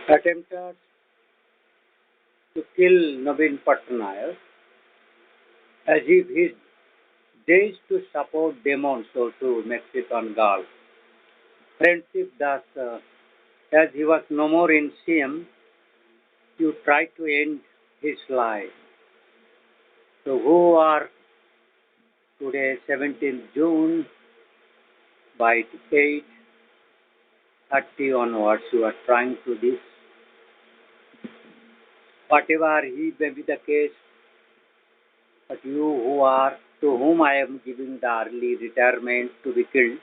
attempted to kill Navin Patnaik as if his days to support demons or to Mexican girls. Friendship thus, as he was no more in CM, you tried to end his life. So who are today 17th June by 8:30 onwards you are trying to this. Whatever he may be the case, but you who are to whom I am giving the early retirement to be killed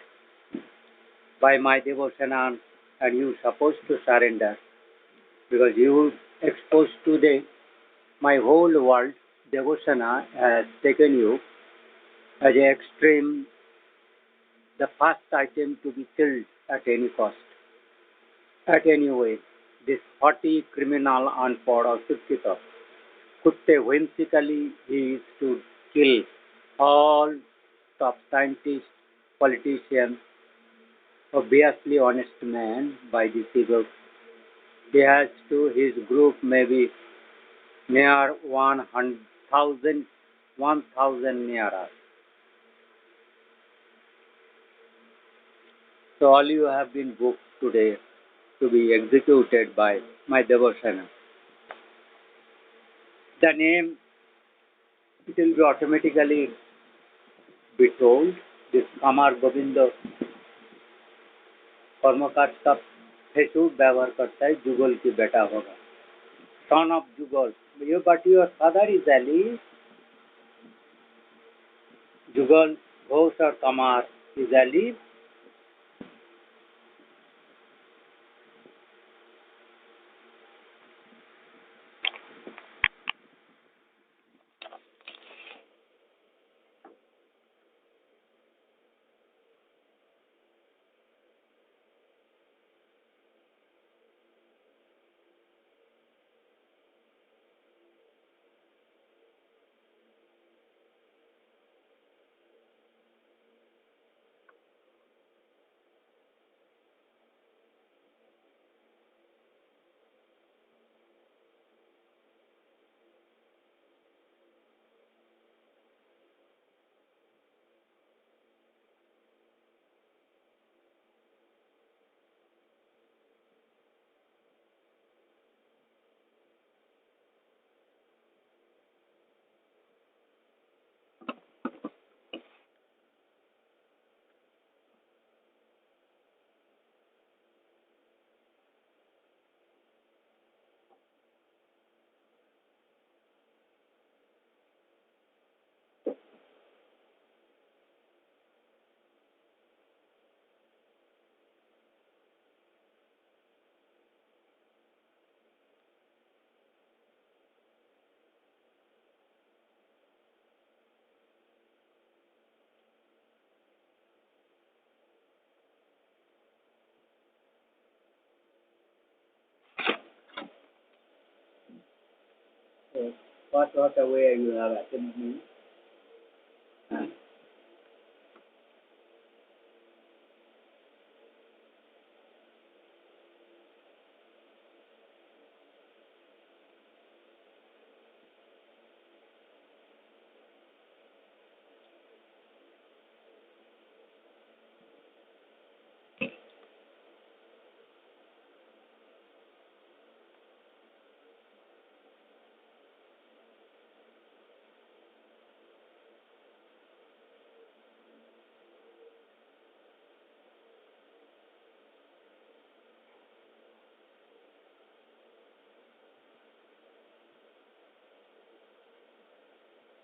by my devotion and you supposed to surrender because you exposed today my whole world devotana has taken you as an extreme, the first item to be killed at any cost. At any way, this haughty criminal unpoured or secrtart कुत्ते whimsically he is to kill all top scientists, politicians, obviously honest man by this evil. He has to his group maybe near 1,000 near us. So all you have been booked today to be executed by my devotion. The name it will be automatically be told. This Kamar Govindo कर्मकांड का Facebook व्यवहार करता है जुगल की बेटा होगा son of Jugal you but your father is Ali जुगल घोष और Kumar is Ali what way you have attended me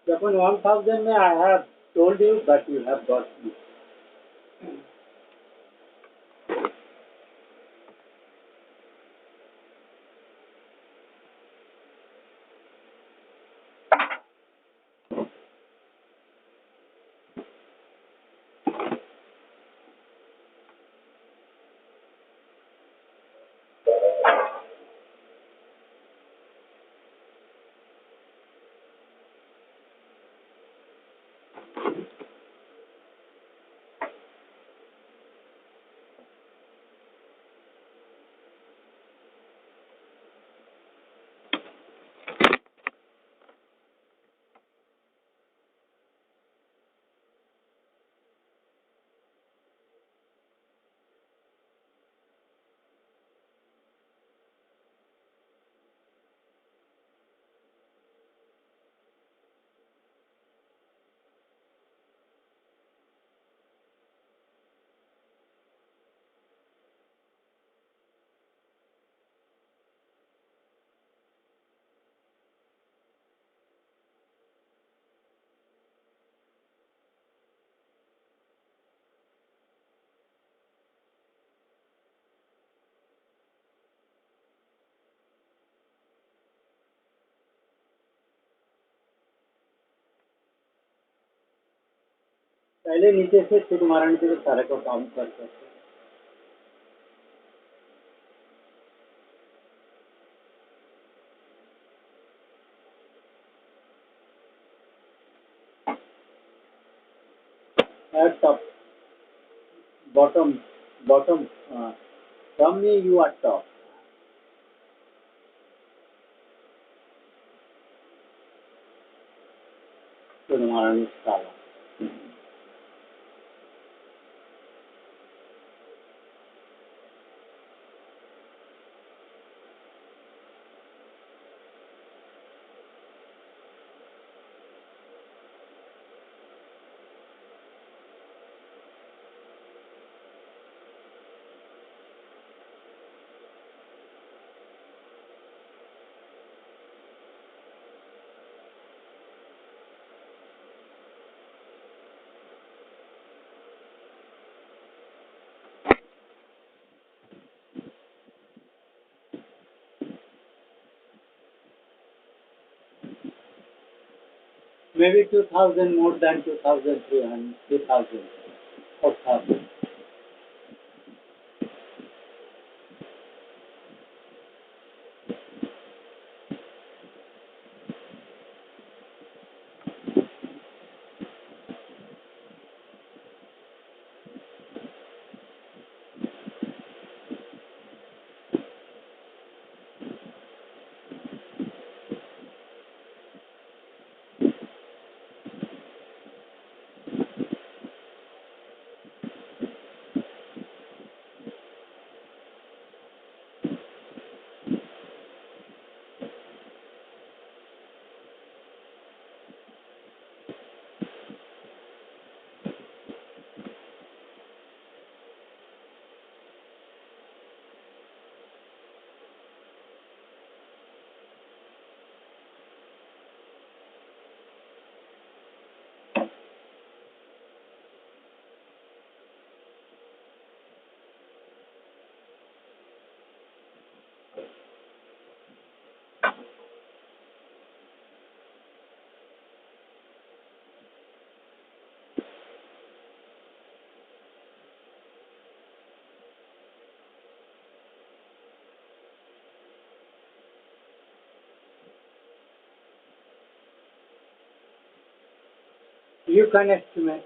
Upon 1,000 I have told you but you have got me. पहले नीचे से टिक मारने के लिए सारे को काउंट कर सकते हैं। At top, bottom, from me you are top. टिक मारने सारा. Maybe 2000 more than 2300, 2000 or 1000. You can estimate.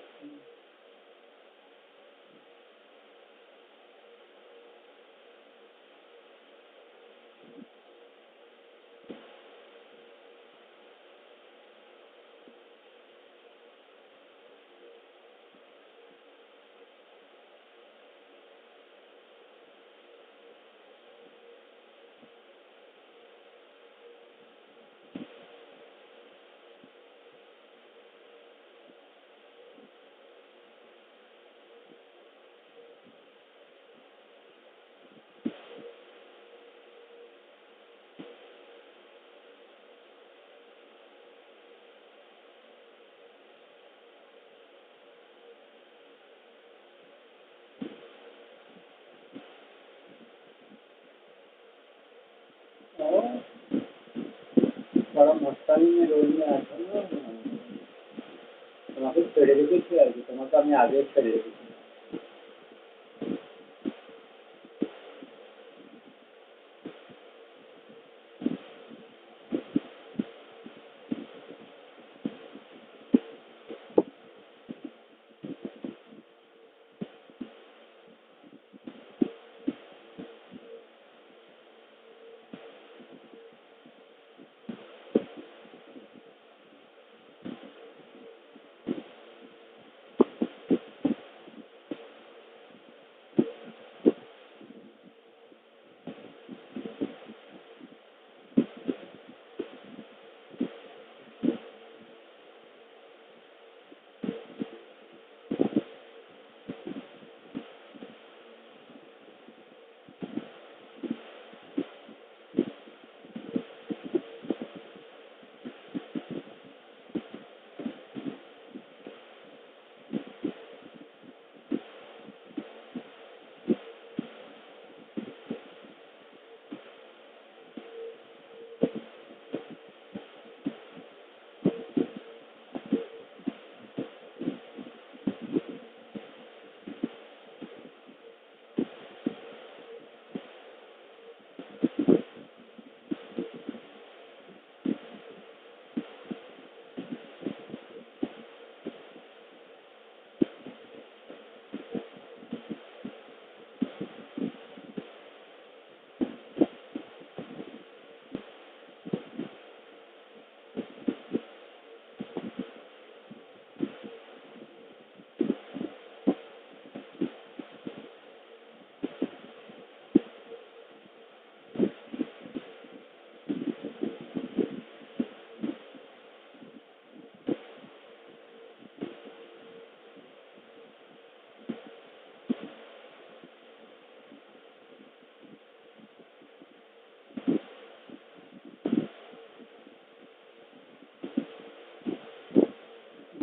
बड़ा मस्तानी में रोल में आता ना तुम्हारे फेडरेटिव से आएगी तुम्हारा मैं आगे federative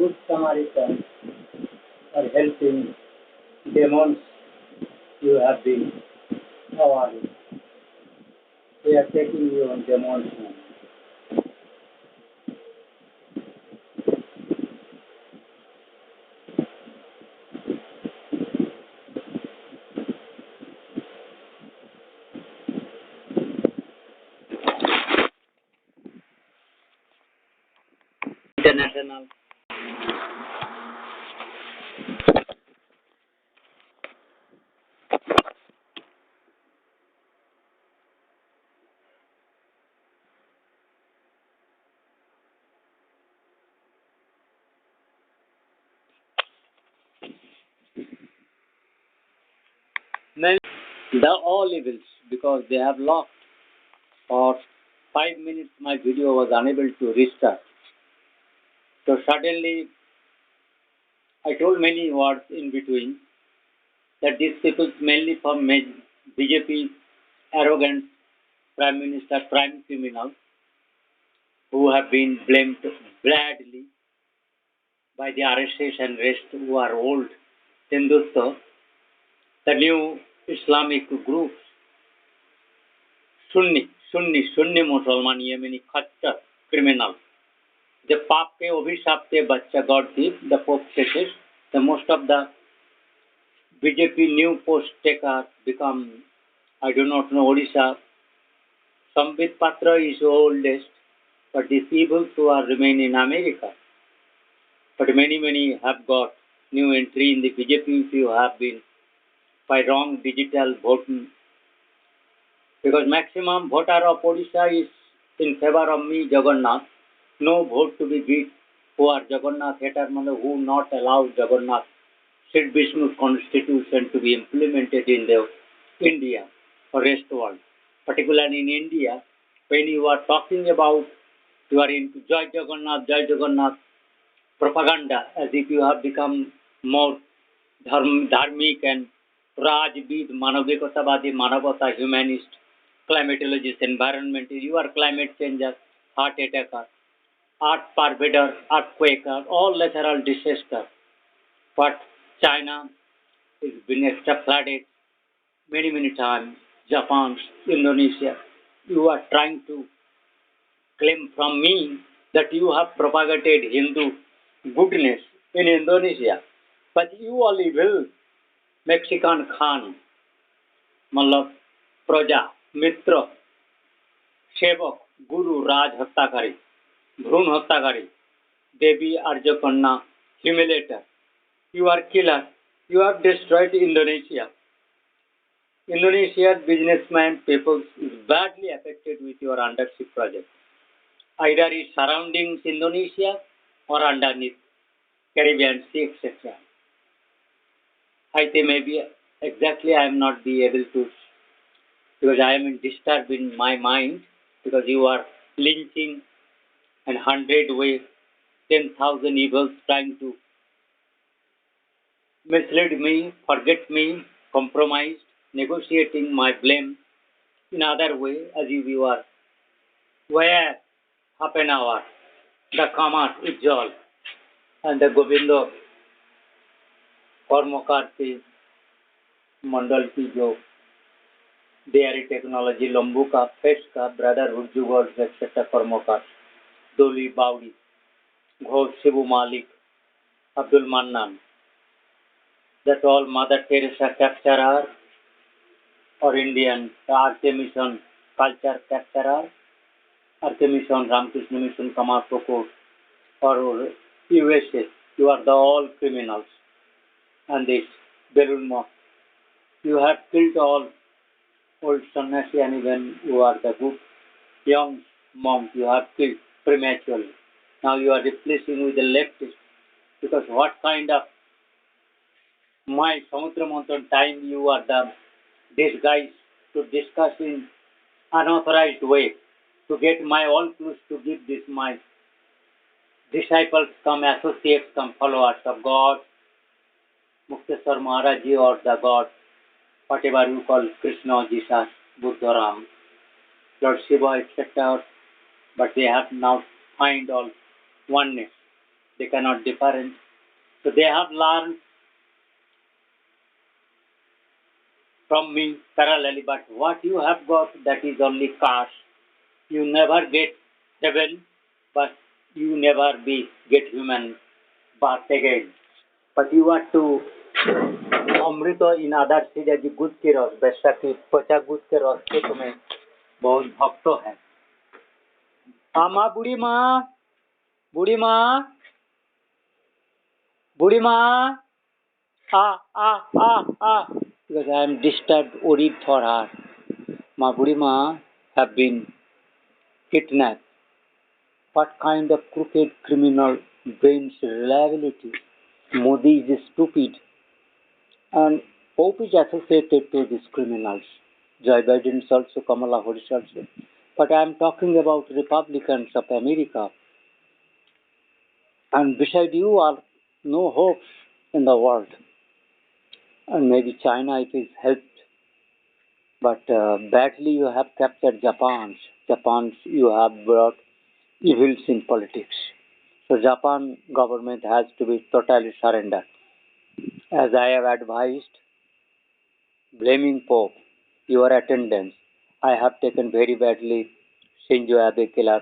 good Samaritans are helping demons you have been. How are you? We are taking you on demons now. International. Maybe the all evils because they have locked. For 5 minutes my video was unable to restart. So suddenly I told many words in between that these people mainly from BJP arrogant Prime Minister, prime criminals who have been blamed badly by the RSS and rest who are old Hindutva, the new Islamic groups, Sunni Musliman Yemeni Khattar criminals. The Pape Obishap te Bacha God thief, the Pope cases, the most of the BJP new post taker become, I do not know, Orisaa. Sambit Patra is oldest, but these evils who are remain in America. But many have got new entry in the BJP if you have been by wrong digital voting. Because maximum voter of Odisha is in favor of me, Jagannath. No vote to be given who are Jagannath haters, who not allow Jagannath Sid Vishnu's constitution to be implemented in the India or rest world. Particularly in India, when you are talking about you are into Jai Jagannath propaganda, as if you have become more dharmic and Rajvid, Manavikotavadi, Manavata, humanist, climatologist, environmentalist, you are climate changer, heart attacker, earth pervader, earthquaker, all natural disaster. But China is been extra flooded many times, Japan, Indonesia. You are trying to claim from me that you have propagated Hindu goodness in Indonesia. But you only will Mexican Khan, मतलब प्रजा, मित्र, सेवक, गुरु, राज हत्याकारी, भ्रूण हत्याकारी, देवी अर्जकन्या, humiliator. You are killer. You have destroyed Indonesia. Indonesian businessman people is badly affected with your undership project. Either it surroundings Indonesia or underneath Caribbean Sea, etc. I think maybe exactly I am not be able to because I am disturbed in my mind because you are lynching and 100 ways, 10,000 evils trying to mislead me, forget me, compromised, negotiating my blame in other way as if you are where half an hour the Kamat Ujjal and the Govindo कर्मकार के मंडल की जो dairy technology लंबू का face का brotherhood जुगल etcetera कर्मकार डोली बावड़ी घोष शिबू मालिक Abdul mannan that all Mother Teresa capturer or Indian Artemission culture capturer Artemission Ramakrishna Mission Kamasoko or USA you are the all criminals and this balloon moth. You have killed all old sannyasi and even you are the good young monk you have killed prematurely. Now you are replacing with the leftist because what kind of my Samudra Manthan time you are the disguise to discuss in unauthorized way to get my all clues to give this my disciples come associates come followers of God Mukteswar Maharaj Ji or the God, whatever you call Krishna, Jesus, Buddha, Ram, Lord Shiva, etc. But they have now find all oneness. They cannot different. So they have learned from me parallelly, but what you have got, that is only caste. You never get heaven, but you never get human birth again. But you are to अमृत इन आदर से यदि गुद के रस वैसा कि पचा गुद के रस के तुम्हें बहुत भक्त है आमा बूढ़ी माँ बूढ़ी माँ बूढ़ी माँ आ because I am disturbed worried for her. My booty ma have been kidnapped. What kind of crooked criminal brains reliability? Modi is stupid and Pope is associated to these criminals. Joe Biden is also, Kamala Harris also. But I am talking about Republicans of America. And beside you are no hopes in the world. And maybe China it is helped. But badly you have captured Japan. Japan you have brought evils in politics. So Japan government has to be totally surrendered. As I have advised, blaming Pope, your attendance, I have taken very badly Shinzo Abe killer,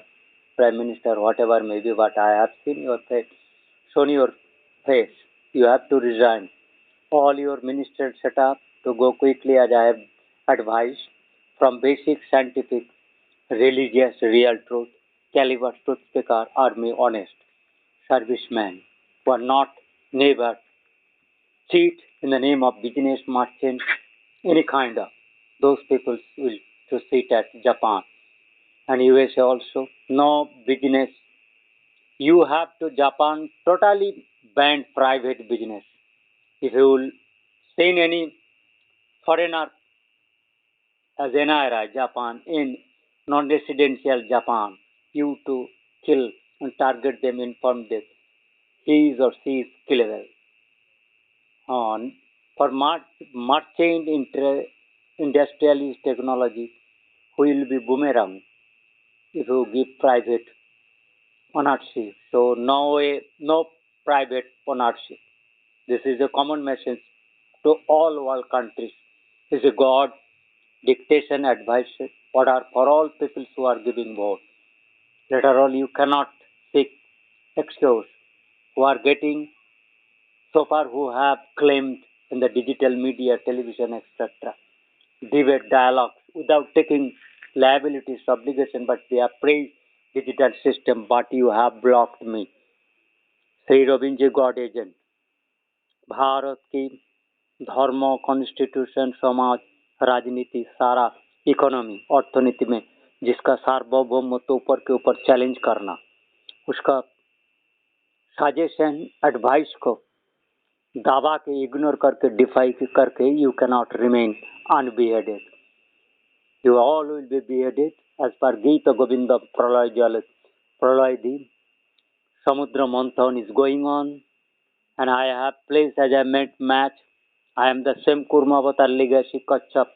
Prime Minister, whatever may be, but I have seen your face, shown your face. You have to resign. All your ministers set up to go quickly as I have advised from basic scientific, religious, real truth, caliber truth speaker, army honest, servicemen who are not never cheat in the name of business merchant, any kind of. Those people will to sit at Japan and USA also. No business. You have to Japan totally ban private business. If you will send any foreigner as NRI Japan in non-residential Japan, you to kill and target them, inform them. He is or she is killable. On for merchant industrialist technology will be boomerang if you give private ownership. So no private ownership. This is a common message to all world countries. This is a God dictation advice order for all people who are giving vote. Later on you cannot seek excuse who are getting so far who have claimed in the digital media, television, etc. Debate dialogues without taking liabilities, obligation, but they have praised digital system, but you have blocked me. Shri Ravindra God agent Bharat की धर्म constitution समाज राजनीति सारा economy अर्थनीति में जिसका सार्वभौमत्व ऊपर के ऊपर चैलेंज करना उसका सजेशन एडवाइस को दावा के इग्नोर करके डिफाई करके you can not remain unbeheaded you all will be beheaded as per Geet Govind प्रलय जल प्रलय the Samudra Manthan is going on and I have placed as I met match. I am the same Kurma Avatar legacy Kachap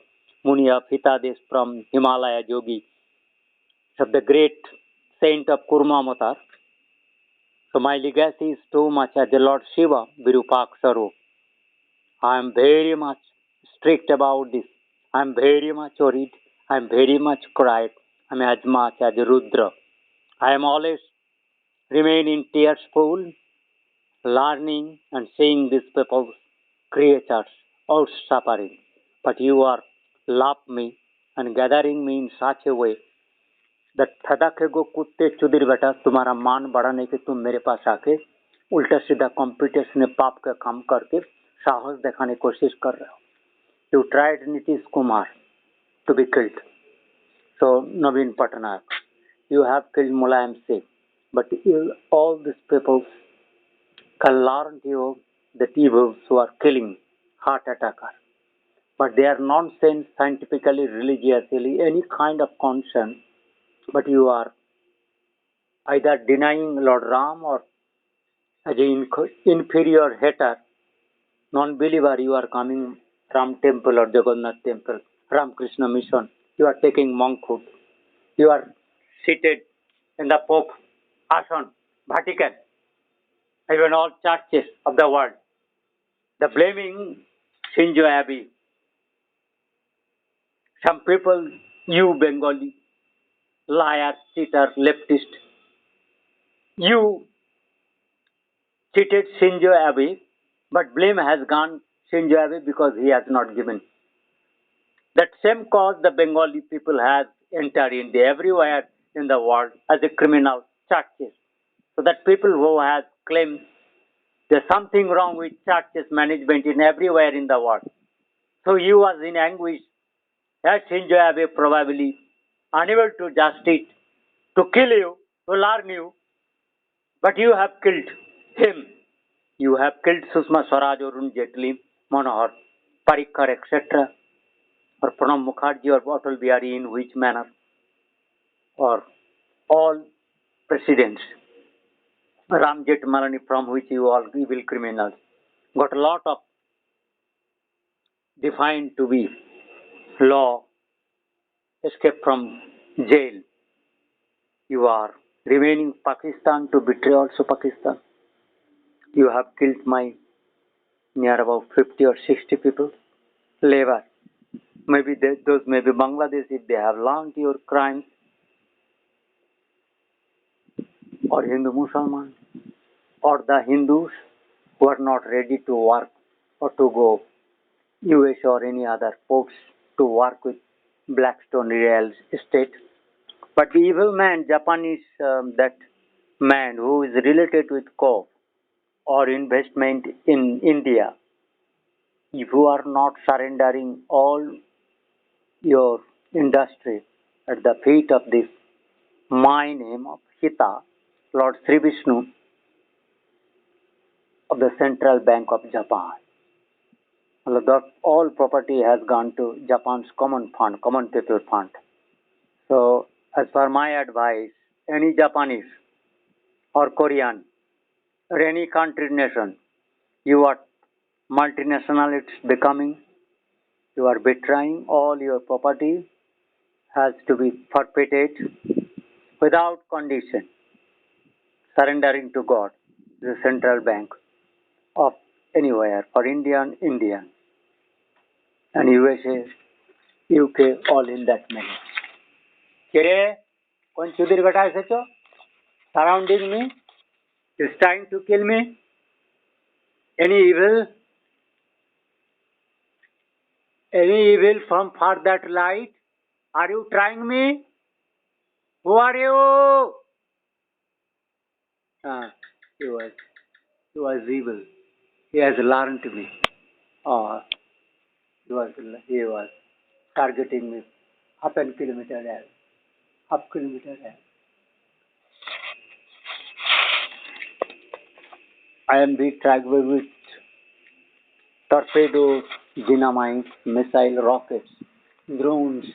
Muni of Hitades from Himalaya Yogi, of the great saint of Kurma Avatar. So my legacy is too much as the Lord Shiva Virupaksaro. I am very much strict about this. I am very much worried. I am very much cried. I am as much as Rudra. I am always remain in tears full. Learning and seeing these people's creatures out suffering. But you are love me and gathering me in such a way that फदाके गो कुत्ते चुदिर बेटा तुम्हारा मान बढ़ाने के तुम मेरे पास आके उल्टा सीधा कॉम्पिटिशन में पाप का काम करके साहस दिखाने की कोशिश कर रहे हो. You tried Nitish Kumar to be killed. So Naveen Patnaik, you have killed Mulayam Singh. But all these people can learn you the evils who are killing heart attacker. But they are nonsense scientifically, religiously, any kind of conscience. But you are either denying Lord Ram or as an inferior hater, non-believer, you are coming Ram temple or Jagannath temple, Ram Krishna mission. You are taking monkhood. You are seated in the Pope Asan, Vatican. even all churches of the world. The blaming Shinzo Abe. Some people, you Bengali, liar, cheater, leftist, you cheated Shinzo Abe, but blame has gone Shinzo Abe because he has not given. That same cause the Bengali people has entered in everywhere in the world as a criminal churches. So that people who has claimed there's something wrong with churches management in everywhere in the world. So he was in anguish. As Shinzo Abe probably unable to justice, to kill you, to learn you, but you have killed him. You have killed Sushma Swaraj, Arun Jaitley, Manohar, Parikar, etc. Or Pranab Mukherjee or Atal Bihari in which manner? Or all presidents. Ram Jethmalani from which you all evil criminals got a lot of defined to be law, escape from jail. You are remaining Pakistan to betray also Pakistan. You have killed my near about 50 or 60 people. Labor. Maybe those may be Bangladesh if they have learned your crimes. Or Hindu Muslims. Or the Hindus who are not ready to work or to go US or any other ports to work with Blackstone real estate. But the evil man, Japanese, that man who is related with COP or investment in India, if you are not surrendering all your industry at the feet of this my name of Hita, Lord Sri Vishnu of the Central Bank of Japan. All property has gone to Japan's common fund, common people fund. So, as per my advice, any Japanese or Korean or any country nation, you are multinational, it's becoming, you are betraying all your property has to be forfeited without condition, surrendering to God, the central bank of anywhere for Indian, and USA, UK, all in that manner. Kere, kon chudir gata esecho? Surrounding me, is trying to kill me. Any evil from far that light? Are you trying me? Who are you? He was evil. He has learned me. Uh, he was targeting me half a kilometer there. Half kilometer there. I am being tracked with torpedoes, dynamite, missile, rockets, drones,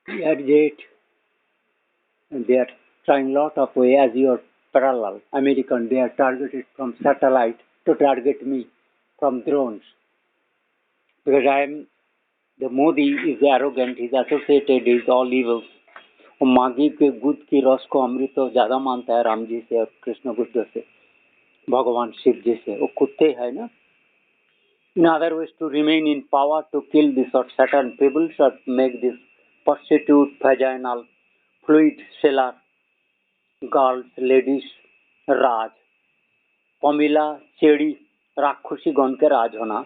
air jet, and they are trying lot of way as your parallel. American, they are targeted from satellite to target me from drones. Because I am, the Modi is arrogant, he's associated, he's all evil. और मागी के गुद की रस को अमृत तो ज्यादा मानता है राम जी से और कृष्ण बुद्ध से, भगवान शिव जी से. वो कुत्ते है ना. In other ways, to remain in power, to kill this or certain people, or make this prostitute, vaginal, fluid seller, girls, ladies, राज, पमीला, चेड़ी, राक्षसी गण के राज होना,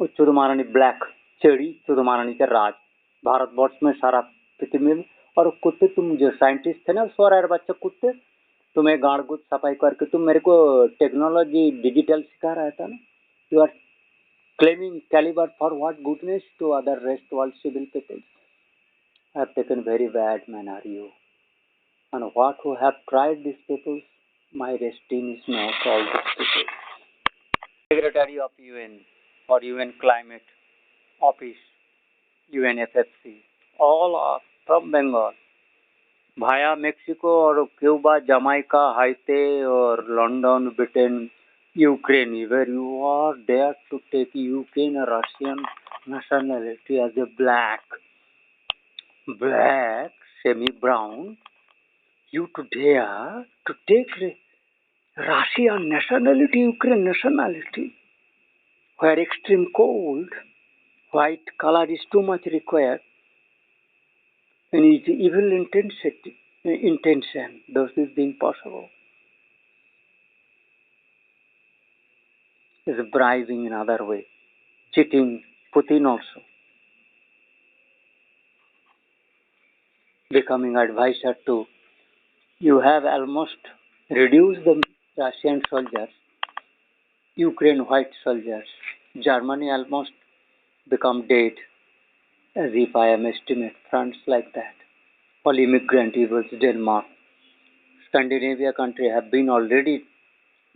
और चुदमारानी ब्लैक, चेड़ी, चुदमारानी के राज, भारतवर्ष में सारा पृथ्वी में. और कुत्ते, तुम जो साइंटिस्ट थे ना, सोरार बच्चे कुत्ते, तुम्हें गाड़ गुद सफाई करके तुम मेरे को टेक्नोलॉजी डिजिटल सिखा रहा था ना. You are claiming caliber for what goodness to other rest world civil people. I have taken very bad manner you. And what who have tried these people, my resting is not all these people. Secretary of UN or UN Climate Office, UNFFC, all are from Bengal. Via Mexico or Cuba, Jamaica, Haiti or London, Britain, Ukraine, where you are there to take Ukraine Russian nationality as a black, semi-brown, you to dare to take Russia nationality, Ukraine nationality, where extreme cold, white color is too much required, and its evil intention, thus is impossible. Is bribing in other way, cheating, Putin also, becoming advisor to, you have almost reduced the Russian soldiers, Ukraine white soldiers, Germany almost become dead, as if I am estimate, France like that. All immigrant evils, Denmark, Scandinavia country have been already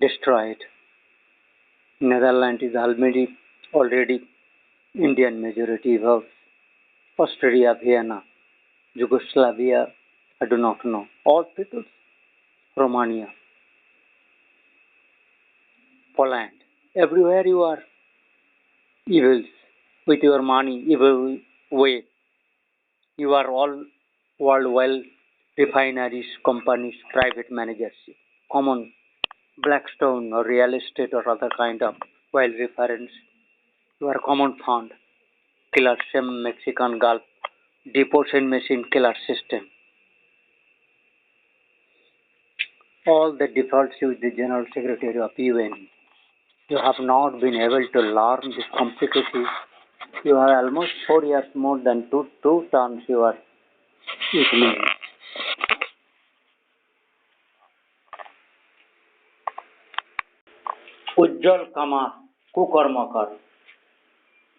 destroyed. Netherlands is already Indian majority evils. Austria, Vienna, Yugoslavia, I do not know. All peoples, Romania, Poland, everywhere you are evils with your money, evil way. You are all world well refineries, companies, private managers, common Blackstone or real estate or other kind of well reference. You are common fund, killer same Mexican Gulf, deportation machine killer system. All the defaults with the General Secretary of UN. You have not been able to learn this complicated. You have almost 4 years more than two terms you are with me. उज्जवल कमा कुकर्म कर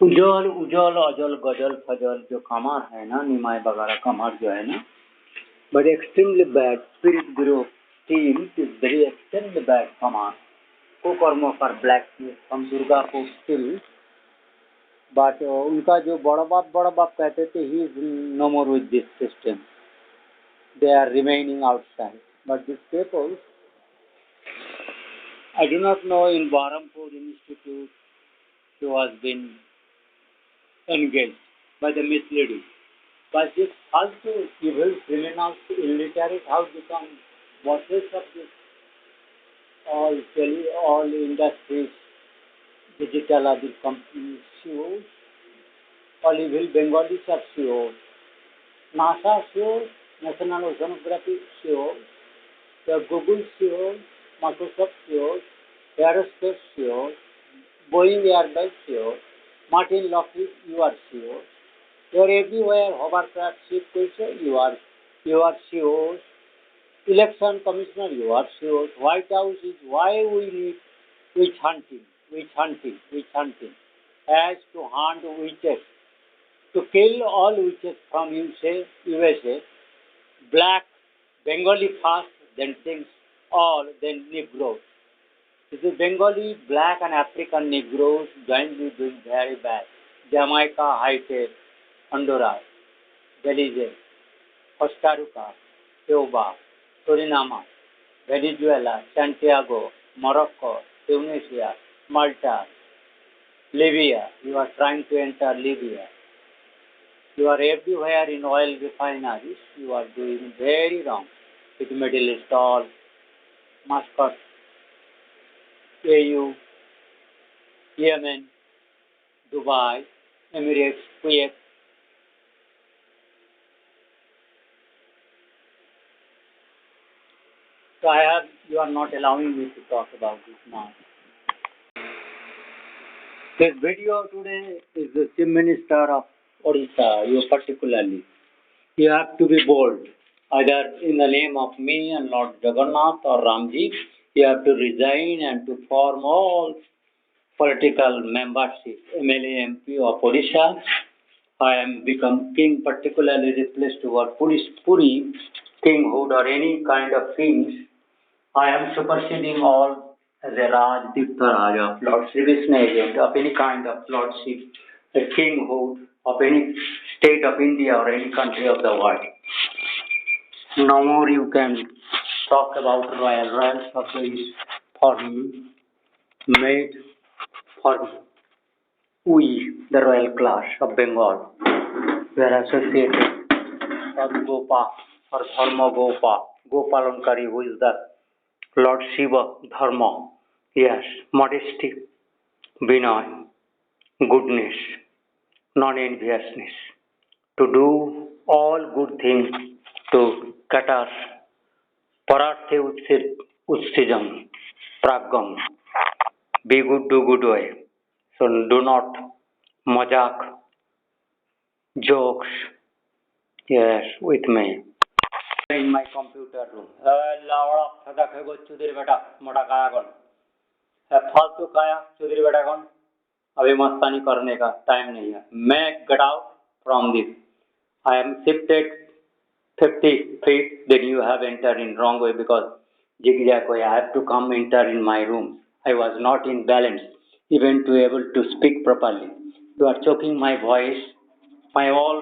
उज्जवल उज्जवल अजल गजल फजल जो कमार है ना निमाय वगैरह कमार जो है ना but extremely bad spirit guru team is very extremely bad Kumar कुकर्म कर black from Durgapur still but उनका जो बड़ा बाप कहते थे he is no more with this system. They are remaining outside. But these people, I do not know in Bahrampur Institute who has been engaged by the misleading. But this also evil criminals, illiterate, how become bosses of this all industries, digital other companies, CEOs, all evil Bengalis are CEOs, NASA CEOs, National Oceanography CEOs, the Google CEOs, Microsoft CEOs, Aerospace CEOs, Boeing Airbus CEOs, Martin Lockheed, you are CEOs. You are everywhere, hovercraft ship, you are CEOs. Election Commissioner, you are CEOs. White House is why we need witch hunting, as to hunt witches, to kill all witches from USA, black, Bengali first, then things all, then Negroes. This is Bengali, black and African Negroes jointly doing very bad. Jamaica, Haiti, Honduras, Belize, Costa Rica, Cuba, Suriname, Venezuela, Santiago, Morocco, Tunisia, Malta, Libya. You are trying to enter Libya. You are everywhere in oil refineries. You are doing very wrong. With Middle East, all, Muscat, AU, Yemen, Dubai, Emirates, Kuwait. So you are not allowing me to talk about this now. This video today is the Chief Minister of Orisaa, you particularly. You have to be bold, either in the name of me and Lord Jagannath or Ramji. You have to resign and to form all political membership, MLA, MP of Orisaa. I am become king, particularly replaced over Puri, kinghood or any kind of kings. I am superseding all as a Raj, Tirtha Raja, of Lord Sri Krishna agent of any kind of lordship, a kinghood of any state of India or any country of the world. No more you can talk about royal. Royal Sabha is for me, made for we, the royal class of Bengal. We are associated with Gopa or Dharma Gopa, Gopalankari, who is the Lord Shiva, Dharma, yes, modesty, Vinay, goodness, non-enviousness, to do all good things to cater Pararthe Utsijam, Pragam, be good, do good way. So do not majak, jokes, yes, with me. In my computer room. लावड़ा सदा खेगो चुदरी बेटा मोटा काया कौन फालतू काया चुदरी बेटा कौन अभी मस्तानी करने का टाइम नहीं है मैं get out from this I am shifted 50 feet then you have entered in wrong way because jigja koi I have to come enter in my room I was not in balance even to able to speak properly you are choking my voice my all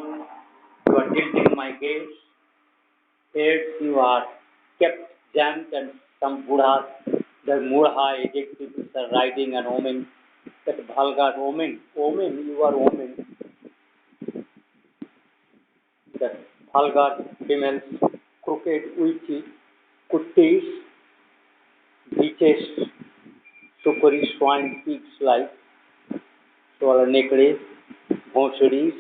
you are tilting my gaze heads you are kept jammed and some buddhas the mudha adjectives are writing an omen that vulgar omen you are omen the vulgar females crooked witchy kuttis beaches sukari swine pigs like solar necklace bonsheries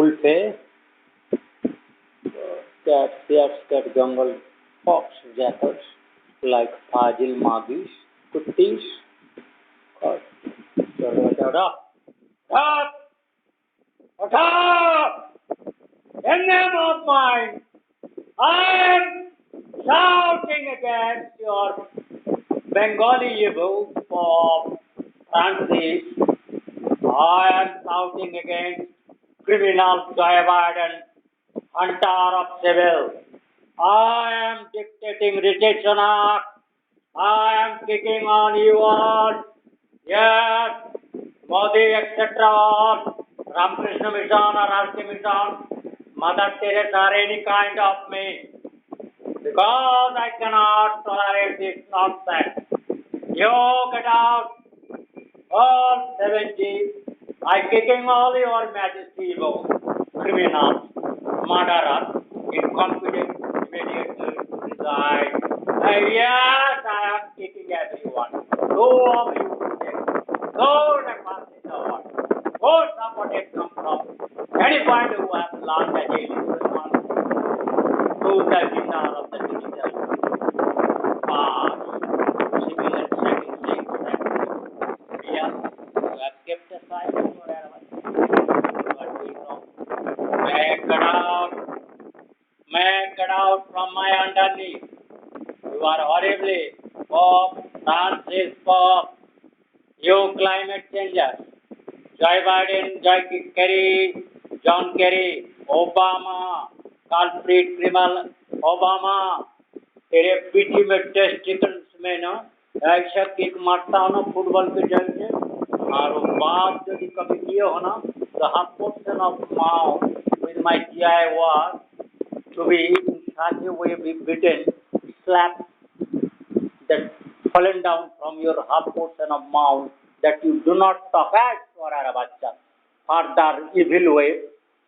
ulfe cat jungle fox jackals like fazil magis kuttis in name of mine I am shouting against your Bengali evil of Francis. I am shouting against criminal Joe Biden, hunter of civil. I am dictating recession act. I am kicking on you all. Yes, Modi, etc. Ramakrishna Mission or RC Mission, Mother Teresa or any kind of me. Because I cannot tolerate this nonsense. You get out, all 70. I kicking all your majesty evil, criminals, murderers, incompetent, immediately resign. Yes, I am kicking everyone. Two of you today. Go across the world. Go somebody come from. Anybody who has learned a daily responsibility to the winner of the digital pass, civil and second thing. Yes, you have kept aside whatever. You are doing wrong. May get out from my underneath. You are horribly Pope, Francis Pope, you climate changers, Joe Biden, John Kery, Obama, culprit criminal, Obama, तेरे पीठी में testicles में ना ऐसा kick मारता हो ना football के जैसे और बात यदि कभी किए हो ना the half portion of mouth with my GI was to be in such a way be beaten, slapped, that fallen down from your half portion of mouth that you do not talk as for a bacha. Further evil way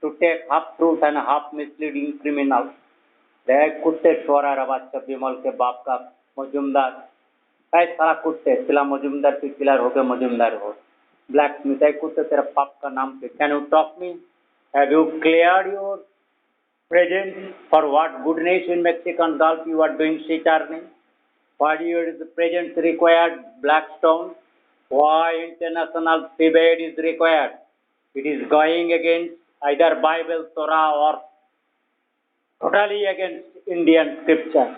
to take half truth and half misleading criminals. देख कुत्ते छोरा रवाचा बिमल के बाप का मजुमदार ऐ सारा कुत्ते किला मजुमदार की किलर हो के मजुमदार हो ब्लैक स्मिथ ऐ कुत्ते तेरा पाप का नाम पे can you talk me have you cleared your presence for what goodness in Mexican Gulf you are doing sea turning why is the presence required Blackstone why international seabed is required it is going against either Bible Torah or totally against Indian scripture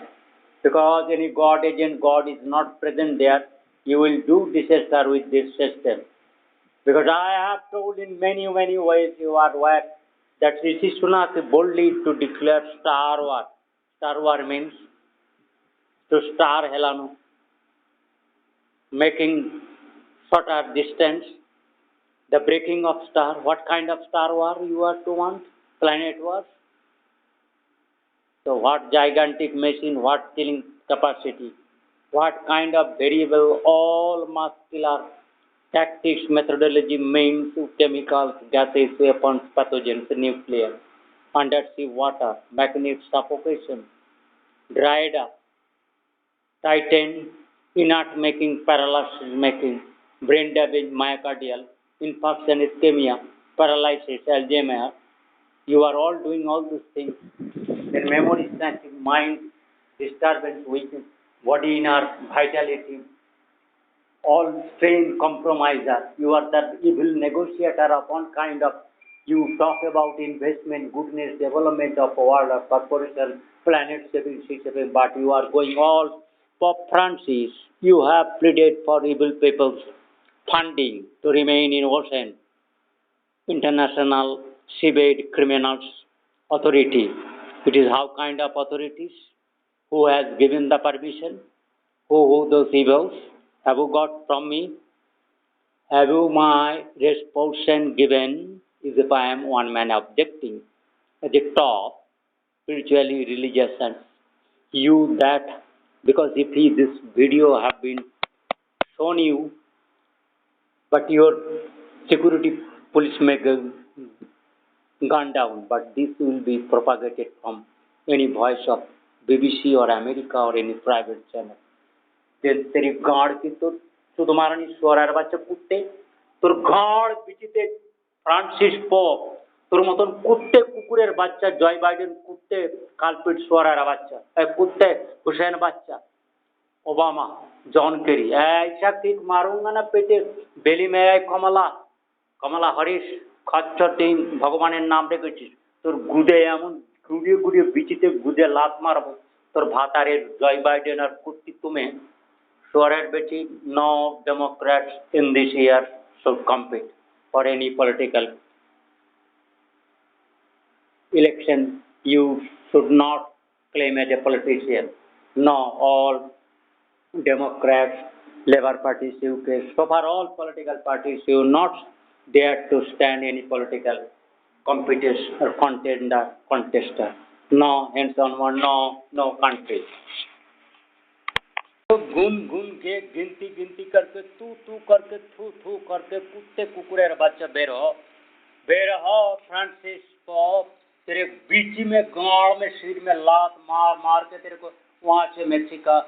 because any God agent God is not present there you will do disaster with this system because I have told in many ways you are aware that Rishi Sunak boldly to declare star war. Star war means to star helano making shorter distance the breaking of star what kind of star war you are to want planet wars. So what gigantic machine, what killing capacity, what kind of variable, all muscular tactics, methodology, means, chemicals, gases, weapons, pathogens, nuclear, undersea water, magnet suffocation, dried up, tightened, inert making, paralysis making, brain damage, myocardial, infarction, ischemia, paralysis, Alzheimer. You are all doing all these things. Then memory snatching, mind disturbance, weakness, body inert, vitality, all strain compromiser. You are that evil negotiator of one kind of. You talk about investment, goodness, development of a world of corporation, planet saving, sea saving, but you are going all. Pope Francis, you have pleaded for evil people's funding to remain in ocean. International seabed criminals authority. It is how kind of authorities? Who has given the permission? Who those evils? Have you got from me? Have you my response given? Is if I am one man objecting at the top, spiritually religious and you that because if this video have been shown you, but your security police may gone down, but this will be propagated from any voice of BBC or America or any private channel. Then तेरी गाड़ की तो सुधमारणी स्वरार বাচ্চা কুত্তে তোর গাড় বিচিতে Francis pope তোর মতন কুত্তে কুকুরের বাচ্চা জয় বাইডেন কুত্তে কালপিট সোয়ারার বাচ্চা কুত্তে হুসেন বাচ্চা ওবামা জন কেরি ऐसा किक मारूंगा ना पेटे बेली में कमला কমলা হরিশ খচ্চর তুই ভগবানের নাম রেখেছিস তোর গুদে এমন গুড়িয়ে গুড়িয়ে বিচিতে গুদে লাত মারবো তোর ভাতারের জয় বাইডেন আর কর্তৃত্বমে সোয়ারের বেটি no democrats in this year should compete for any political election you should not claim as a politician no all Democrats, Labour parties, UK, so far all political parties, you not dare to stand any political competition or contester. No, hands on one, no country. तो गुन गुन के गिनती करके तू करके थू करके कुत्ते कुकुरे बच्चा बेर हो फ्रांसिस पोप तेरे बीच में गाड़ में सिर में लात मार के तेरे को वहां से मेक्सिका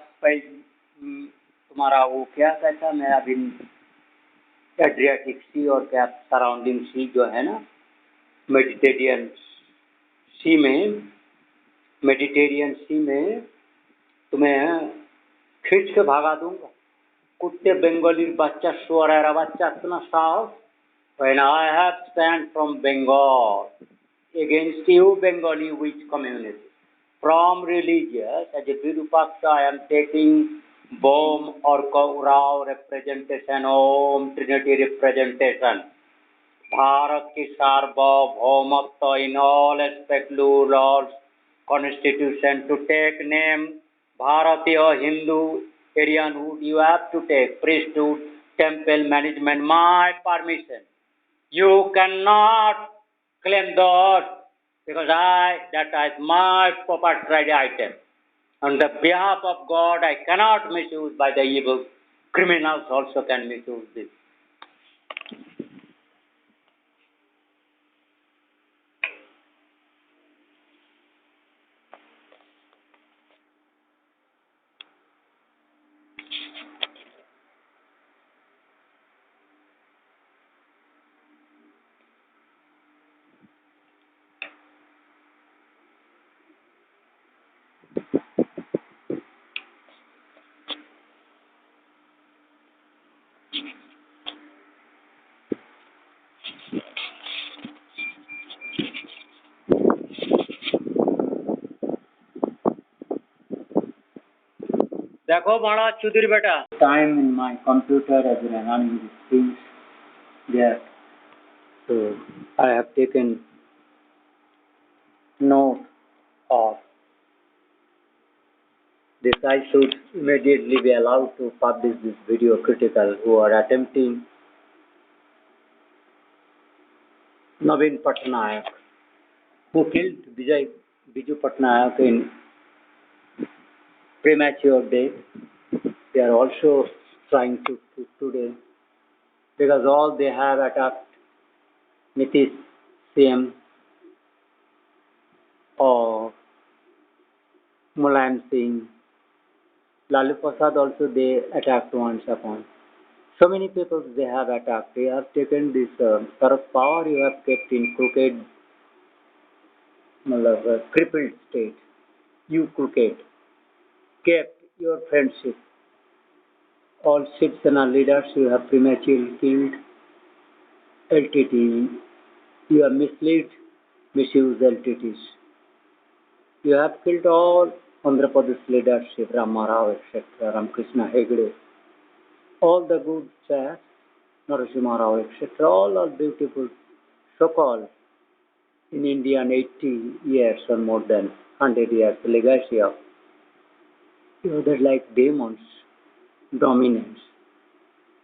तुम्हारा वो क्या कहता मैं अभी एड्रियाटिक सी और क्या सराउंडिंग सी जो है ना मेडिटेरियन सी में तुम्हें खींच के भगा दूंगा कुत्ते बंगाली बच्चा सोरा बच्चा इतना साहस when I have stand from Bengal against you Bengali witch community from religious as a Virupaksa I am taking bomb or Kaurao representation Om Trinity representation Bharat ki सार्वभौमत्व in all aspect laws constitution to take name Bharatiya Hindu Aryanhood you have to take priesthood temple management my permission you cannot claim that because that is my proprietary item on the behalf of God I cannot misuse by the evil criminals also can misuse this देखो बड़ा चुदिर बेटा time in my computer has been running these things there so I have taken note of this I should immediately be allowed to publish this video critical who are attempting Navin Patnaik who killed Biju Patnaik in premature death. They are also trying to today because all they have attacked Nitish CM or Mulayam Singh Lalu Prasad also they attacked once upon. So many people they have attacked. They have taken this sort of power you have kept in crooked, crippled state. You crooked, kept your friendship. All citizen leaders you have prematurely killed. LTT, you have misled, misused LTTs. You have killed all Andhra Pradesh leadership, Rama Rao, etc., Ramakrishna Hegde. All the good chaps, Narasimha Rao, etc., all are beautiful, so-called in Indian 80 years or more than 100 years legacy of they're like demons, dominance,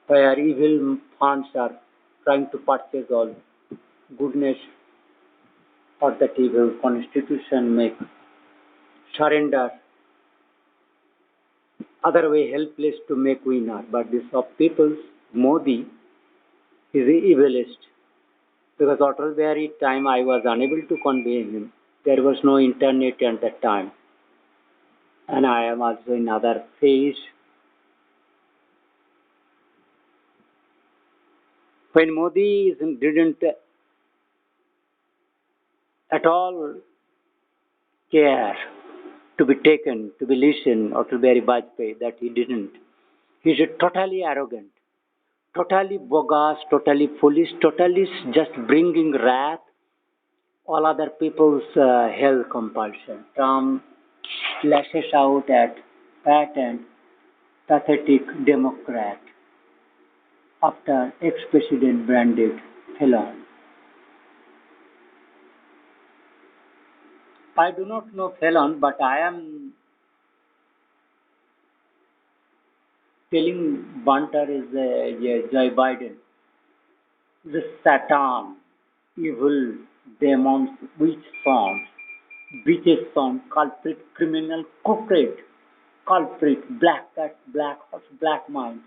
where evil funds are trying to purchase all goodness or that evil constitution make surrender, other way helpless to make winner. But this of people's Modi is the evilest. Because at all very time I was unable to convey him. There was no internet at that time. And I am also in other phase. When Modi didn't at all care to be taken, to be listened, or to be Bajpayee, that he didn't. He's totally arrogant, totally bogus, totally foolish, totally just bringing wrath, all other people's hell compulsion. Trump lashes out at fat and pathetic Democrat after ex-president branded felon. I do not know felon, but I am telling Bunter is Joe Biden. The Satan, evil, demons, witch sons, witches son, culprit, criminal, crooked, culprit, black cat, black horse, black mind,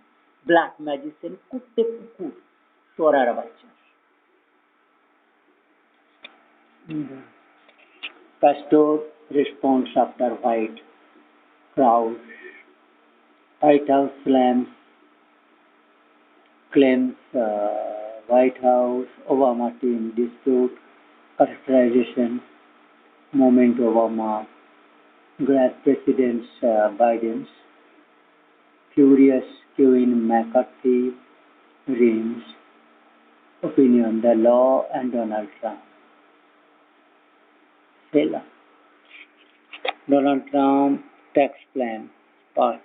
black magician, kutte kukur, chorar bachcha. Pastor responds after white crowd. White House slams, claims White House, Obama team dispute, characterization, moment Obama, grab President Biden's, furious Kevin McCarthy, Reams, opinion, the law and Donald Trump. Sela. Donald Trump tax plan, spark.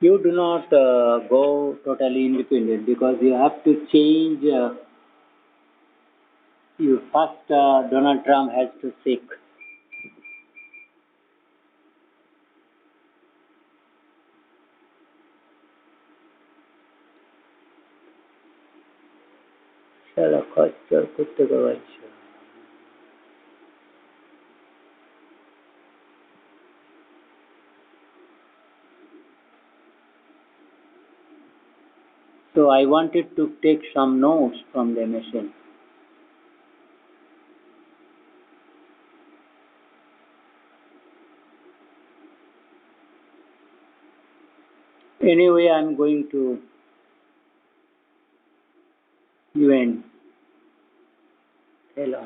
You do not go totally independent because you have to change. You first, Donald Trump has to seek. Sela খচ্চর করতে পারছো। So I wanted to take some notes from the machine. Anyway, I'm going to UN. Hello.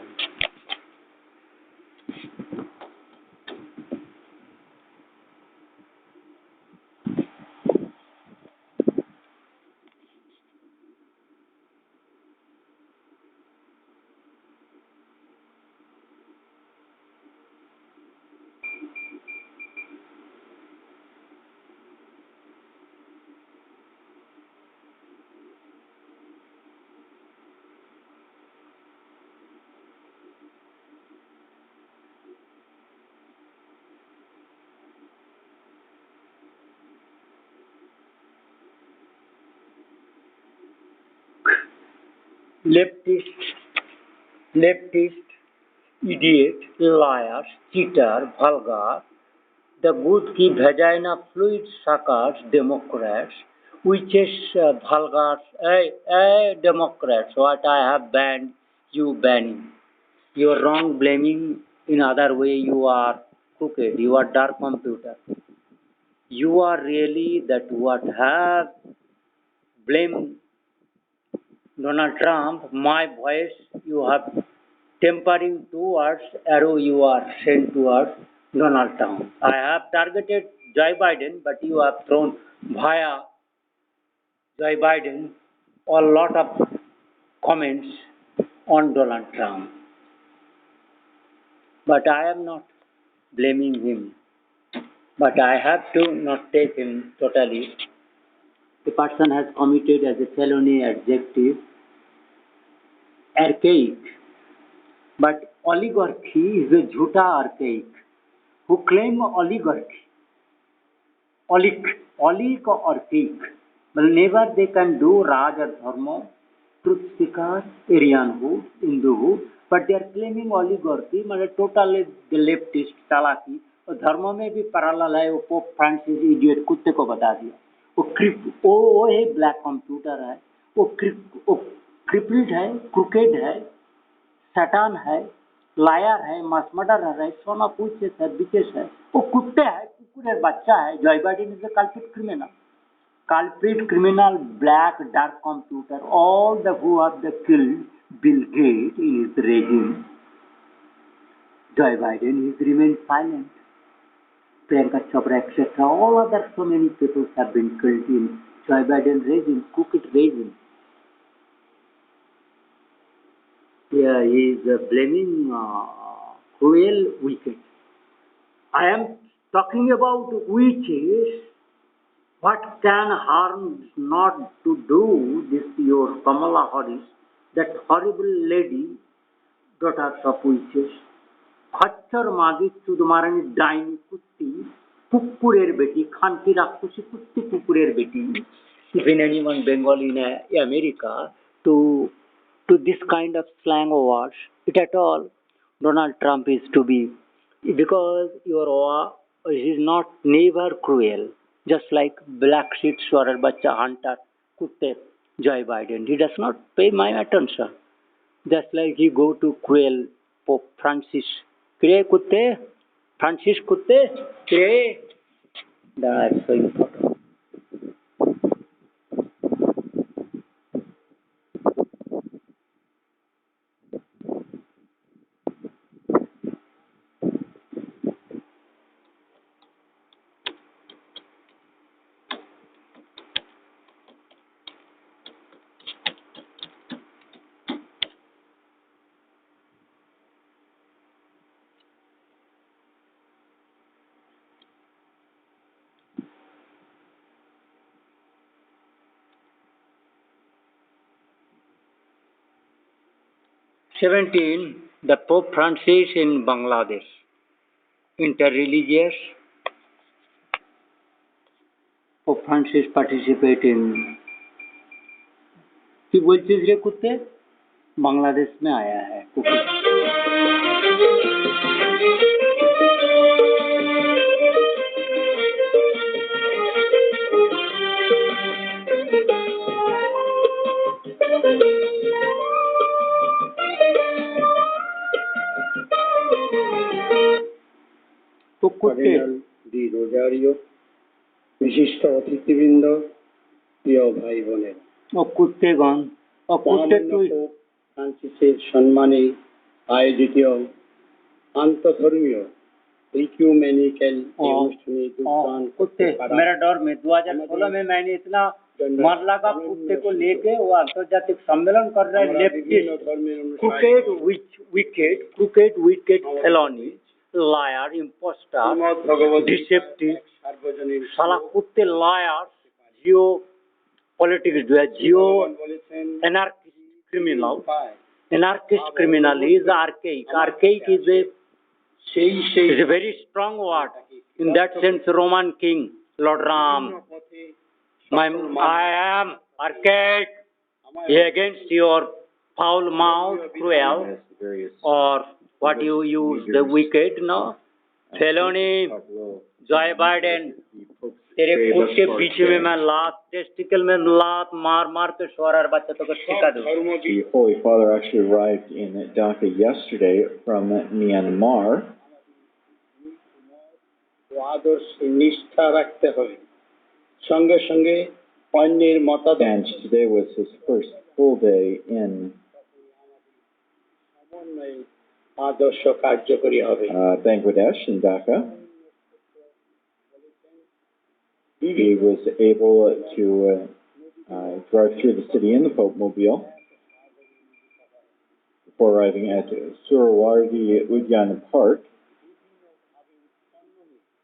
Leftist, idiot, liars, cheater, vulgar, the good की vagina fluid suckers, Democrats, witches, vulgar, Democrats, what I have banned, you banning. You are wrong blaming in other way, you are crooked, you are dark computer. you are really that what have blamed Donald Trump, my voice you have tempering towards arrow you are sent towards Donald Trump. I have targeted Joe Biden, but you have thrown via Joe Biden a lot of comments on Donald Trump. But I am not blaming him. But I have to not take him totally. The person has committed as a felony adjective, archaic. But oligarchy is a jhuta archaic who claim oligarchy. Olig or archaic. But never they can do Raj or Dharma, truth seekers, Aryanhood, Hinduhood, but they are claiming oligarchy, मतलब totally the leftist चालाकी और धर्म में भी parallel है वो pope Francis idiot कुत्ते को बता दिया वो है ब्लैक कंप्यूटर है वो क्रिपल्ड है क्रूकेड है सटान है लायर है मास मर्डरर है सोना पूछ है बिचेस है वो कुत्ते है कुकुर बच्चा है Joy Biden is a culprit criminal black dark computer all the who have the killed Bill Gates in his regime. Joe Biden has remained silent. Priyanka Chopra etc. All other so many people have been killed in Joe Biden regime, crooked regime. Yeah, he is blaming cruel wicked. I am talking about witches. What can harm not to do this your Kamala Harris, that horrible lady, daughters of witches? खच्चर मागी चुदमारानी डाइनी कुत्ती कुकुरेर बेटी खानकी राक्षसी कुत्ती कुकुरेर बेटी. Even anyone Bengali in America to this kind of slang words, it at all Donald Trump is to be because he is not never cruel. Just like black sheep swarer bacha hunter kutte Joe Biden, he does not pay my attention. Just like he go to cruel Pope Francis, kre kutte, Francis kutte, kre. That is so important. The Pope Francis in Bangladesh, interreligious. Pope Francis participate in कि बोलते रे कुत्ते बांग्लादेश में आया है तो कुत्ते दी Rosario विशिष्ट अतिथिवृंद प्रिय भाई बोने और कुत्तेगण और कुत्ते तो फ्रांसिसेर सम्माने आयोजित आंतधर्मीय इक्यूमेनिकल अनुष्ठाने योगदान कुत्ते मेरा डर में 2016 में मैंने इतना मर लगा कुत्ते को लेके वो अंतर्जातिक सम्मेलन कर रहे हैं leftist crooked wicked felony liar impostor deceptive साला कुत्ते लायर जियो पॉलिटिक्स जो है जियो anarchist criminal is archaic is a very strong word in that sense. Roman king Lord Ram, I am archaic against your foul mouth cruel or what you use the wicked no felony Joe Biden तेरे कुत्ते बीच में मैं लात testicle में लात मार के शोर बच्चा तो सिखा दूं. The Holy Father actually arrived in Dhaka yesterday from Myanmar. আদর্শে নিষ্ঠা রাখতে হবে সঙ্গে সঙ্গে অন্যের মতামত And today was his first full day in সমন্বয়ে আদর্শ কার্যকরী হবে Bangladesh in Dhaka. He was able to drive through the city in the Pope Mobile before arriving at Surawadi Udyan Park,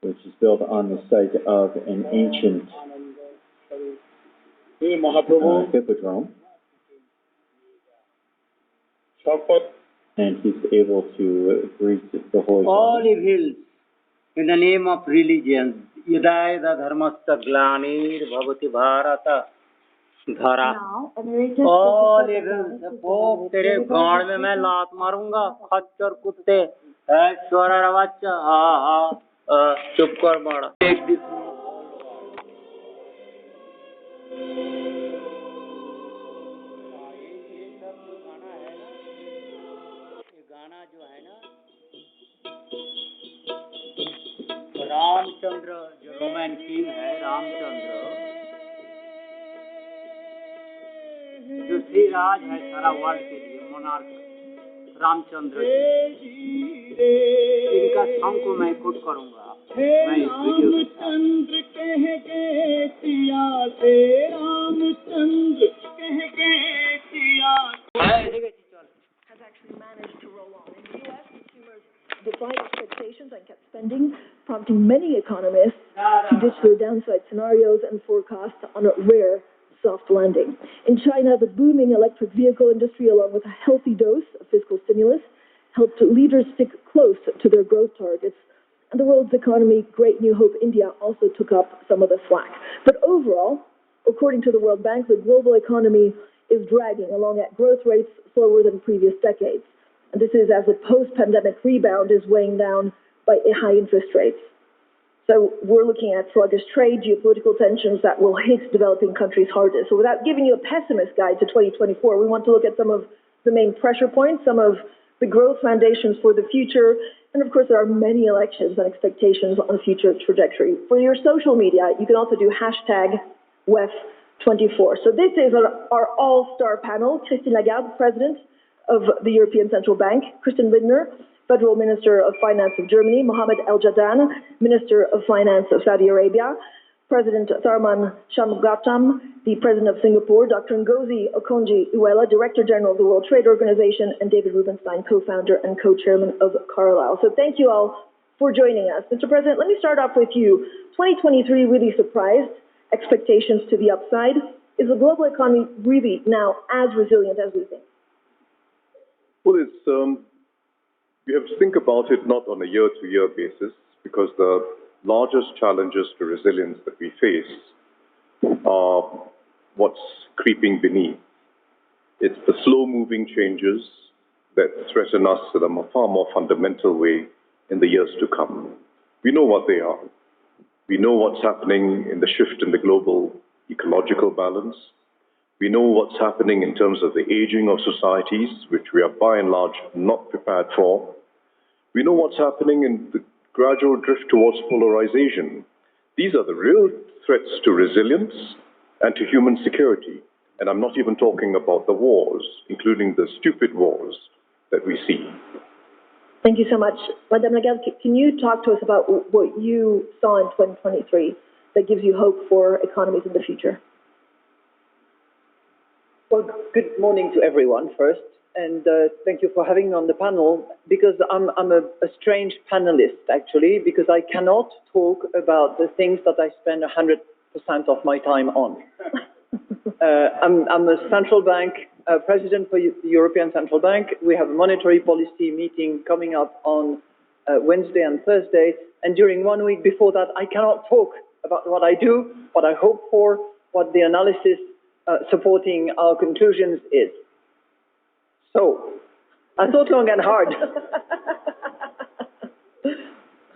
which is built on the site of an ancient hippodrome. And he's able to greet the Holy all Father. evils in the name of religion. Yadayada dharmasta glanir bhavati bharata dhara. All evils. Pope तेरे गांड में मैं लात मारूंगा खच्चर कुत्ते ऐश्वर्य रवाचा चुप कर बाड़ा गाना जो है ना रामचंद्र जो रोमन किंग है रामचंद्र जो श्री राज है सारा वर्ल्ड के लिए मोनार्क रामचंद्र जी इनका सॉन्ग को मैं कोट करूंगा मैं इस वीडियो में रामचंद्र कह के सिया से रामचंद्र कह के Siya has actually managed to roll on. In the U.S., consumers defied expectations and kept spending, prompting many economists to ditch their downside scenarios and forecast on a rare soft landing. In China, the booming electric vehicle industry, along with a healthy dose of fiscal stimulus, helped leaders stick close to their growth targets. And the world's economy, Great New Hope India, also took up some of the slack. But overall, according to the World Bank, the global economy is dragging along at growth rates slower than previous decades. And this is as the post-pandemic rebound is weighing down by high interest rates. So we're looking at sluggish trade, geopolitical tensions that will hit developing countries hardest. So without giving you a pessimist guide to 2024, we want to look at some of the main pressure points, some of the growth foundations for the future, and of course there are many elections and expectations on the future trajectory. For your social media, you can also do hashtag WEF24. So this is our all-star panel: Christine Lagarde, President of the European Central Bank; Christian Lindner, Federal Minister of Finance of Germany; Mohammed El Jaddan, Minister of Finance of Saudi Arabia; President Tharman Shanmugatam, the President of Singapore; Dr. Ngozi Okonjo-Iweala, Director General of the World Trade Organization; and David Rubenstein, co-founder and co-chairman of Carlyle. So thank you all for joining us. Mr. President, let me start off with you. 2023 really surprised expectations to the upside. Is the global economy really now as resilient as we think? Well, we have to think about it not on a year-to-year basis, because the largest challenges to resilience that we face are what's creeping beneath. It's the slow-moving changes that threaten us in a far more fundamental way in the years to come. We know what they are. We know what's happening in the shift in the global ecological balance. We know what's happening in terms of the aging of societies, which we are by and large not prepared for. We know what's happening in the gradual drift towards polarization. These are the real threats to resilience and to human security. And I'm not even talking about the wars, including the stupid wars that we see. Thank you so much. Madame Lagarde, can you talk to us about what you saw in 2023 that gives you hope for economies in the future? Well, good morning to everyone first, and thank you for having me on the panel, because I'm a strange panelist, actually, because I cannot talk about the things that I spend 100% of my time on. I'm a central bank president for the European Central Bank. We have a monetary policy meeting coming up on Wednesday and Thursday, and during 1 week before that, I cannot talk about what I do, what I hope for, what the analysis supporting our conclusions is. So, I thought long and hard.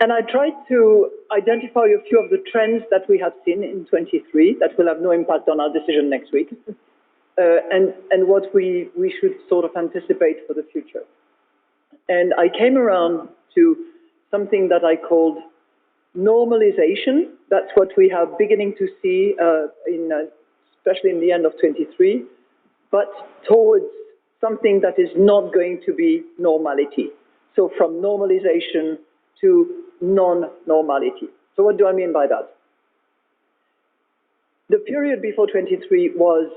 And I tried to identify a few of the trends that we have seen in 23 that will have no impact on our decision next week, and what we should sort of anticipate for the future. And I came around to something that I called normalization. That's what we have beginning to see especially in the end of 23, but towards something that is not going to be normality. So from normalization to non-normality. So what do I mean by that? The period before 23 was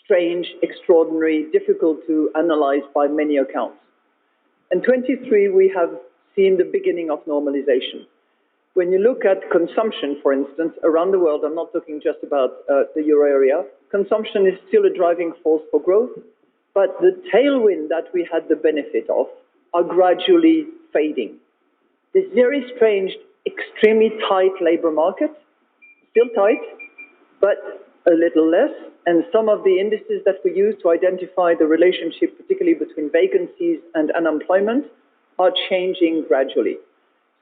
strange, extraordinary, difficult to analyze by many accounts. In 23, we have seen the beginning of normalization. When you look at consumption, for instance, around the world, I'm not talking just about the euro area, consumption is still a driving force for growth, but the tailwind that we had the benefit of are gradually fading. This very strange, extremely tight labor market, still tight, but a little less, and some of the indices that we use to identify the relationship, particularly between vacancies and unemployment, are changing gradually.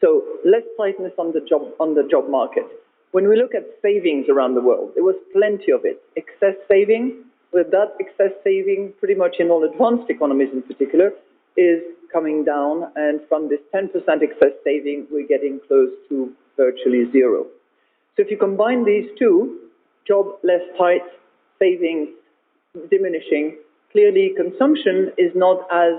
So less tightness on the job market. When we look at savings around the world, there was plenty of it. Excess saving, with that excess saving, pretty much in all advanced economies in particular, is coming down, and from this 10% excess saving, we're getting close to virtually zero. So if you combine these two, job less tight, savings diminishing, clearly consumption is not as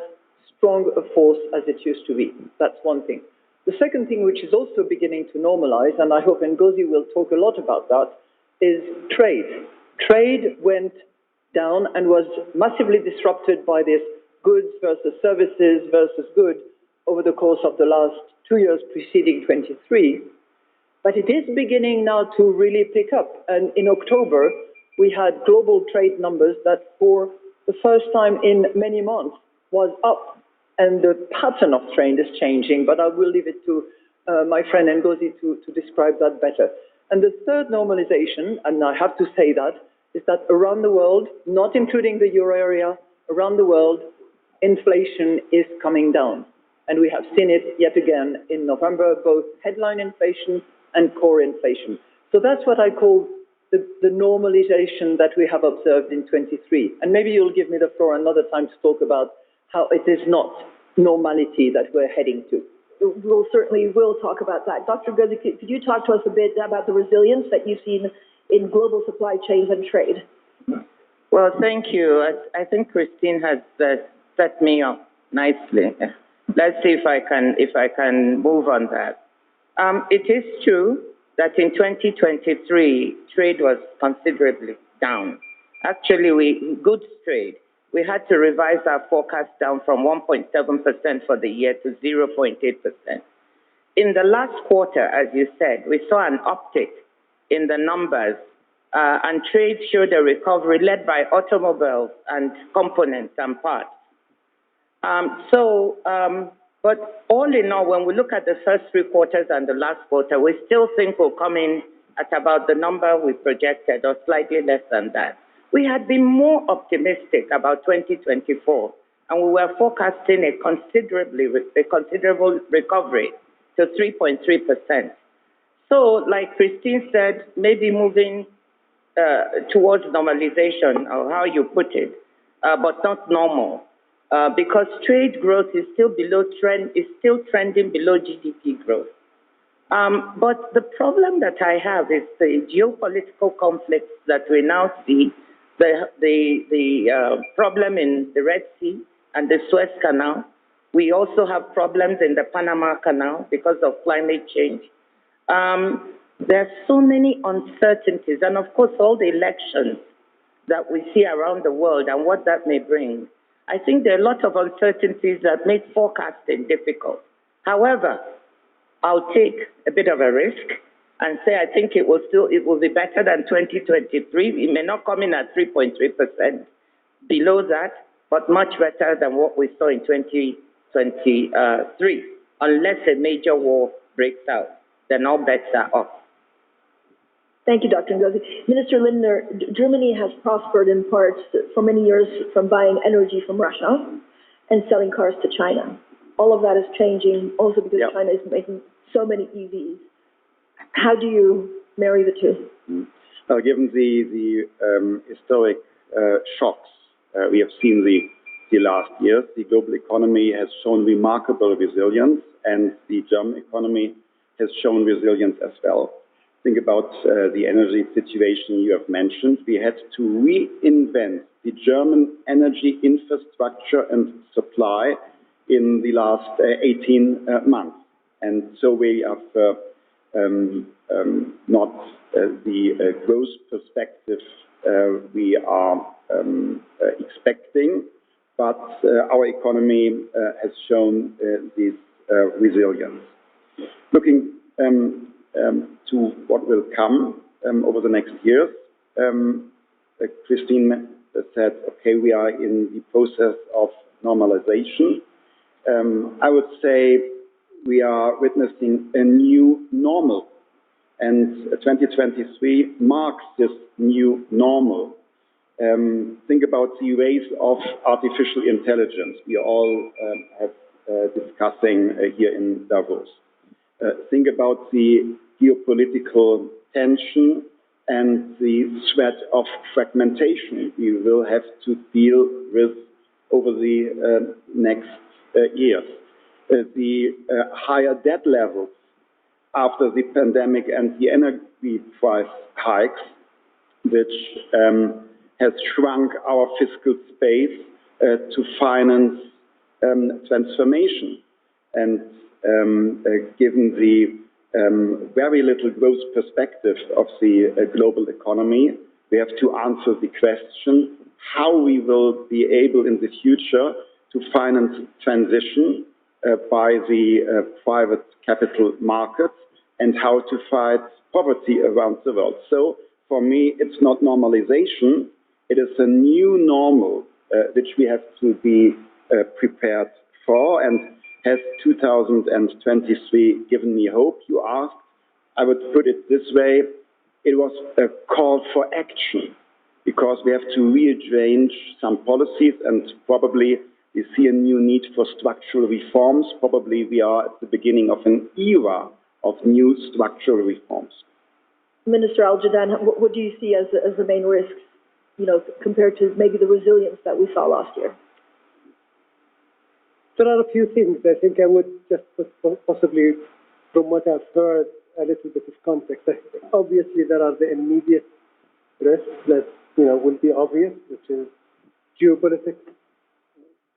strong a force as it used to be. That's one thing. The second thing, which is also beginning to normalize, and I hope Ngozi will talk a lot about that, is trade. Trade went down and was massively disrupted by this goods versus services versus good over the course of the last 2 years preceding 23. But it is beginning now to really pick up. And in October, we had global trade numbers that for the first time in many months was up. And the pattern of trade is changing, but I will leave it to my friend Ngozi to describe that better. And the third normalization, and I have to say that, is that around the world, not including the euro area, around the world, inflation is coming down. And we have seen it yet again in November, both headline inflation and core inflation. So that's what I call the normalization that we have observed in 23. And maybe you'll give me the floor another time to talk about how it is not normality that we're heading to. We'll certainly will talk about that. Dr. Ngozi, could you talk to us a bit about the resilience that you've seen in global supply chains and trade? Well, thank you. I think Christine has set me up nicely. Let's see if I can move on that. It is true that in 2023, trade was considerably down. Actually, goods trade, we had to revise our forecast down from 1.7% for the year to 0.8%. In the last quarter, as you said, we saw an uptick in the numbers, and trade showed a recovery led by automobiles and components and parts. But all in all, when we look at the first 3 quarters and the last quarter, we still think we'll come in at about the number we projected or slightly less than that. We had been more optimistic about 2024, and we were forecasting a considerable recovery to 3.3%. So, like Christine said, maybe moving towards normalization, or how you put it, but not normal, because trade growth is still below trend, is still trending below GDP growth. But the problem that I have is the geopolitical conflicts that we now see. The problem in the Red Sea and the Suez Canal. We also have problems in the Panama Canal because of climate change. There are so many uncertainties, and of course, all the elections that we see around the world and what that may bring. I think there are a lot of uncertainties that make forecasting difficult. However, I'll take a bit of a risk and say I think it will be better than 2023. It may not come in at 3.3%, below that, but much better than what we saw in 2023, unless a major war breaks out. Then all bets are off. Thank you, Dr. Ngozi. Minister Lindner, Germany has prospered in part for many years from buying energy from Russia and selling cars to China. All of that is changing also because China is making so many EVs. How do you marry the two? Given the historic shocks we have seen the last years, the global economy has shown remarkable resilience, and the German economy has shown resilience as well. Think about the energy situation you have mentioned. We had to reinvent the German energy infrastructure and supply in the last 18 months. And so we have not the growth perspective we are expecting, but our economy has shown this resilience. Looking to what will come over the next years, Christine said, okay, we are in the process of normalization. I would say we are witnessing a new normal, and 2023 marks this new normal. Think about the ways of artificial intelligence we all have discussing here in Davos. Think about the geopolitical tension and the threat of fragmentation we will have to deal with over the next years. The higher debt levels after the pandemic and the energy price hikes, which has shrunk our fiscal space to finance transformation. And given the very little growth perspective of the global economy, we have to answer the question how we will be able in the future to finance transition by the private capital markets and how to fight poverty around the world. So for me, it's not normalization, it is a new normal which we have to be prepared for. And has 2023 given me hope, you asked? I would put it this way, it was a call for action, because we have to rearrange some policies and probably we see a new need for structural reforms. Probably we are at the beginning of an era of new structural reforms. Minister Al-Jadaan, what do you see as the main risks, compared to maybe the resilience that we saw last year? There are a few things. I think I would just possibly, from what I've heard, a little bit of context. Obviously, there are the immediate risks that will be obvious, which is geopolitics,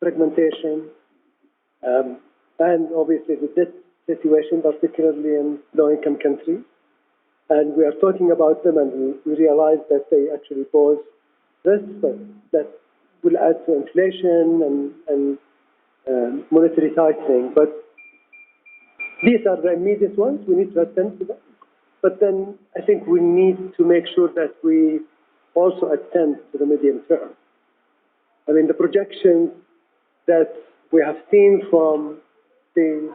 fragmentation, and obviously the debt situation, particularly in low-income countries. And we are talking about them, and we realize that they actually pose risks that will add to inflation and monetary tightening. But these are the immediate ones. We need to attend to them. But then I think we need to make sure that we also attend to the medium term. I mean, the projections that we have seen from the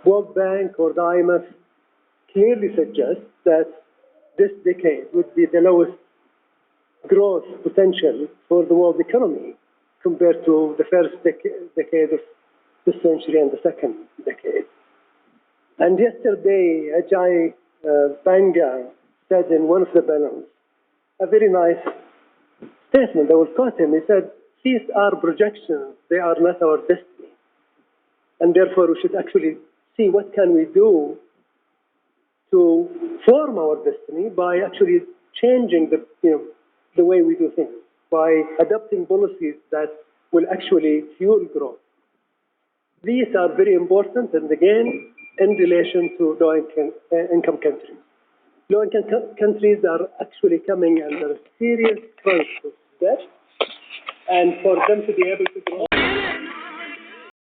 World Bank or the IMF clearly suggest that this decade would be the lowest growth potential for the world economy compared to the first decade of this century and the second decade. And yesterday, Ajay Banga said in one of the panels a very nice statement. I will quote him. He said, "These are projections, they are not our destiny. And therefore, we should actually see what can we do to form our destiny by actually changing the way we do things, by adopting policies that will actually fuel growth." These are very important, and again, in relation to low-income countries. Low-income countries are actually coming under a serious crunch of debt, and for them to be able to grow,